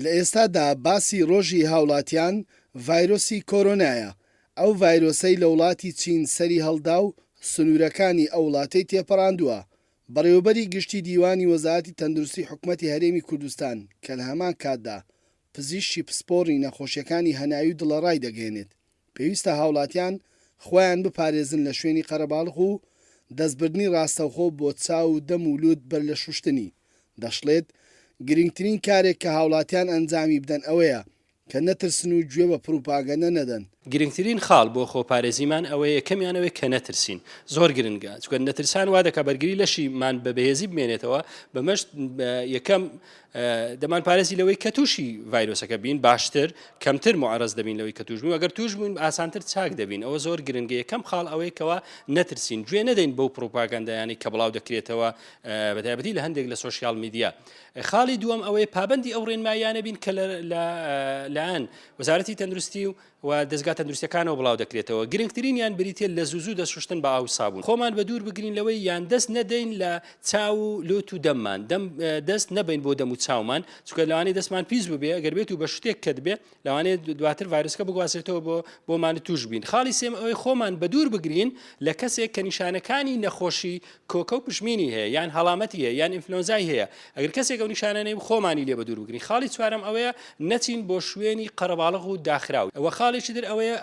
لە ئێستادا باسی ڕۆژی هاوڵاتیان ڤایرۆسی کۆرۆنایە. ئەو ڤایرۆسەی لە وڵاتی چین سەری هەڵدا و سنوورەکانی ئەو وڵاتەی تێپەڕاندووە. بەڕێوەبەری گشتی دیوانی وەزارەتی تەندروستی حکوومەتی هەرێمی کوردستان کە لە هەمان کاتدا پزیشکی پسپۆڕی نەخۆشیەکانی هەناوی و دڵەڕای دەگەێنێت، پێویستە هاوڵاتیان خۆیان بپارێزن لە شوێنی قەرەباڵغ و دەستبردنی ڕاستەوخۆ بۆ چاو و دەم و لووت بەر لە شوشتنی. دەشڵێت گرنگترین کارێک کە هاوڵاتیان ئەنجامی بدەن ئەوەیە کە نەترسن و گوێ بە پروپاگەندە نەدەن. گرنگترین خاڵ بۆ خۆپارێزیمان ئەوەیە یەکەمیانەوەی کە نەترسین، زۆر گرنگە، چونکە نەترسان وا دەکات بەرگری لەشیمان بە بەهێزی بمێنێتەوە. بەمەشت یەکەم دەمان پارێزی لەوەی کە تووشی ڤایرۆسەکە بین، باشتر کەمتر معرض دەبین لەوەی کە توش بووین، ئەگەر توش بووین ئاسانتر چاک دەبین. ئەوە زۆر گرنگە. یەکەم خاڵ ئەوەیە کەوا نەترسین، گوێ نەدەین بەو پروپاگەندایانی کە بڵاو دەکرێتەوە بەتایبەتی لە هەندێک لە سۆشیال میدیا. خاڵی دووەم ئەوەیە پابەندی ئەو ڕێنماییانە بین کە لەلایەن وەزارەتی تەندروستی و دەستگا تەندروستیەکانەوە بڵاو دەکرێتەوە. گرنگترینیان بریتە لە زووزوو دەسوشتن بە ئاو سابوون. خۆمان بە دوور بگرین لەوەی یان دەست نەدەین لە چاو و لۆت و دەممان، دەست نەبین بۆ دەم و چاومان، چونکە لەوانەیە دەستمان پیس ببێ، ئەگەر بێت و بە شتێک کە دەبێ لەوانەیە دواتر ڤایرۆسەکە بگوازێتەوە بۆمان توش بین. خاڵی سێم ئەوەی خۆمان بە دوور بگرین لە کەسێک کە نیشانەکانی نەخۆشی کۆکە و پشمینی هەیە، یان هەڵامەتی هەیە، یان ئینفلۆنزای هەیە. ئەگەر کەسێک ئەو نیشانانەی خۆمانی لێ بە دوور بگرین. خاڵی چوارەم ئەوەیە نەچین بۆ شوێنی قەرەباڵغ و داخراوی. ئەوە خاڵێکی تر ئەوەیە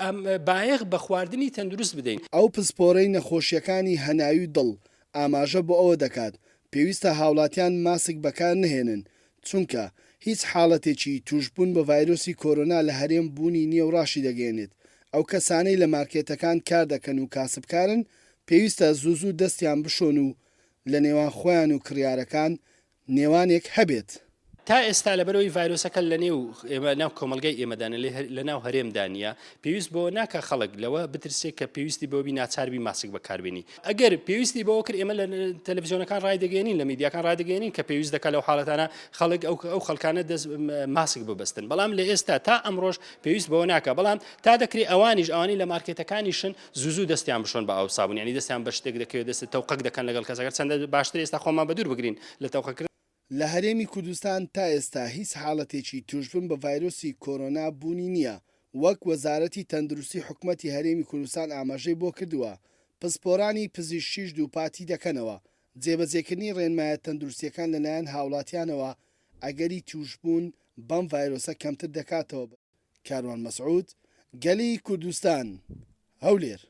بایەخ بە خواردنی تەندروست بدەین. ئەو پسپۆرەی نەخۆشیەکانی هەناوی و دڵ ئاماژە بۆ ئەوە دەکات پێویستە هاوڵاتیان ماسک بەکار نهێنن، چونکە هیچ حاڵەتێکی توشبوون بە ڤایرۆسی کۆرۆنا لە هەرێم بوونی نییە و ڕاشی دەگەێنێت. ئەو کەسانەی لە مارکێتەکان کار دەکەن و کاسبکارن پێویستە زوو دەستیان بشۆن و لە نێوان خۆیان و کڕیارەکان نێوانێک هەبێت. تا ئێستا لەبەرەوەی ڤایرۆسەکە لە ناو کۆمەلگای ئێمەدانە لە ناو هەرێمدانە، پێویست بۆ ناکە خەڵک لەوە بترسێت کە پێویستی بۆبی ناچاربی ماسک بەکاربێنی. ئەگەر پێویستی بەوە کرد ئێمە لە تەلەڤیزیۆنەکان ڕایدەگەێنین، لە میدیاکان ڕایدەگەێنین کە پێویست دەکات لەو حاڵەتانە خەڵک ئەو خەڵکانە دەست ماسک ببەستن. بەڵام لە ئێستا تا ئەمڕۆژ پێویست بەوە ناکە. بەڵام تا دەکرێت ئەوانی لە مارکێتەکانیشن زوو دەستیان بشۆن بە ئاو سابوون، یعنی دەستیان بە شتێک دەکەوێت دەست تەوقەک دەکەن لەگەڵ کەسەکە. چەندە باشتر ئێستا خۆمان بە دوور بگرین لە تەوقەکردن. لە هەرێمی کوردستان تا ئێستا هیچ حاڵەتێکی توشبن بە ڤایرۆسی کۆرۆنا بوونی نییە. وەک وەزارەتی تەندروستی حکوومەتی هەرێمی کوردستان ئاماژەی بۆ کردووە، پسپۆرانی پزیشکیش دووپاتی دەکەنەوە. جێبەجێکردنی ڕێنمایە تەندروستیەکان لەلایەن هاوڵاتیانەوە ئەگەری توشبوون بەم ڤایرۆسە کەمتر دەکاتەوە. کاروان مەسعود، گەلی کوردستان، هەولێر.